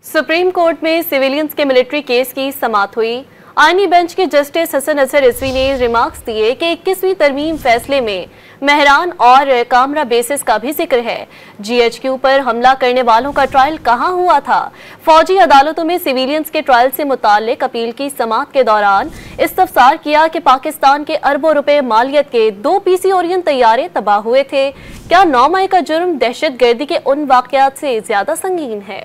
Supreme court में civilians के military case की समाअत हुई। आईनी बेंच के जस्टिस हसन अजहर रिजवी ने रिमार्क्स दिए कि 21वीं तरमीम फैसले में मेहरान और कामरा बेसिस का भी जिक्र है। जीएचक्यू पर हमला करने वालों का ट्रायल कहां हुआ था? फौजी अदालतों में सिविलियंस के ट्रायल से मुताल्लिक अपील की समाअत के दौरान इस्तफसार किया कि पाकिस्तान के अरबों रुपए मालियत के 2 PC ओरियन तैयारे तबाह हुए थे। क्या 9 मई का जुर्म दहशत गर्दी के उन वाकयात से ज्यादा संगीन है?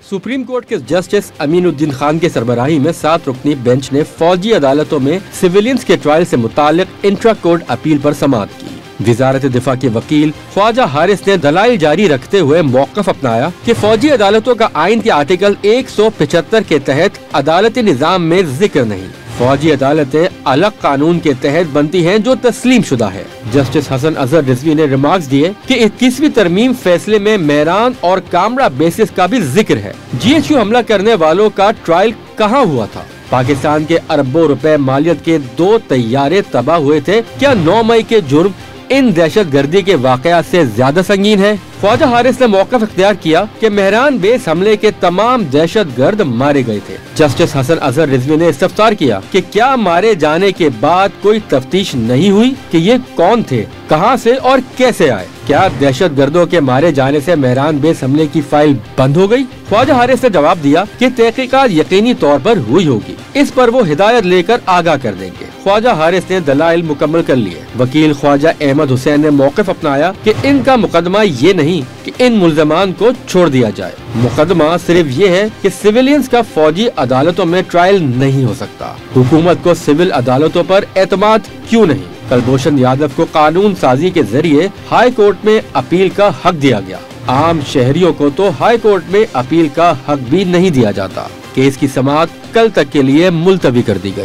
सुप्रीम कोर्ट के जस्टिस अमीनुद्दीन खान के सरबराही में 7 रुकनी बेंच ने फौजी अदालतों में सिविलियंस के ट्रायल से मुताल्लिक इंट्रा कोर्ट अपील पर समाअत की। वजारत दिफा के वकील ख्वाजा हारिस ने दलाइल जारी रखते हुए मौक़िफ़ अपनाया कि फौजी अदालतों का आइन के आर्टिकल 175 के तहत अदालती निज़ाम में जिक्र नहीं। फौजी अदालतें अलग कानून के तहत बनती हैं जो तस्लीम शुदा है। जस्टिस हसन अजहर रिजवी ने रिमार्क्स दिए कि 21वीं तरमीम फैसले में मेहरान और कामरा बेसिस का भी जिक्र है। जीएचक्यू हमला करने वालों का ट्रायल कहां हुआ था? पाकिस्तान के अरबों रुपए मालियत के 2 तैयारे तबाह हुए थे। क्या 9 मई के जुर्म इन दहशत गर्दी के वाकयात से ज्यादा संगीन है? ख्वाजा हारिस ने मौक़िफ़ इख्तियार किया कि मेहरान बेस हमले के तमाम दहशत गर्द मारे गए थे। जस्टिस हसन अजहर रिजवी ने इस्तफसार किया कि क्या मारे जाने के बाद कोई तफ्तीश नहीं हुई कि ये कौन थे, कहां से और कैसे आए? क्या दहशत गर्दों के मारे जाने से मेहरान बेस हमले की फाइल बंद हो गई? ख्वाजा हारिस ने जवाब दिया कि तहकीकात यकीनी तौर पर हुई होगी, इस पर वो हिदायत लेकर आगाह कर देंगे। ख्वाजा हारिस ने दलाइल मुकम्मल कर लिए। वकील ख्वाजा अहमद हुसैन ने मौक़िफ़ अपनाया कि इनका मुकदमा ये नहीं कि इन मुल्ज़मान को छोड़ दिया जाए। मुकदमा सिर्फ ये है कि सिविलियंस का फौजी अदालतों में ट्रायल नहीं हो सकता। हुकूमत को सिविल अदालतों पर एतमाद क्यों नहीं? कुलभूषण यादव को कानून साजी के जरिए हाई कोर्ट में अपील का हक दिया गया। आम शहरियों को तो हाई कोर्ट में अपील का हक भी नहीं दिया जाता। केस की समाअत कल तक के लिए मुलतवी कर दी गई।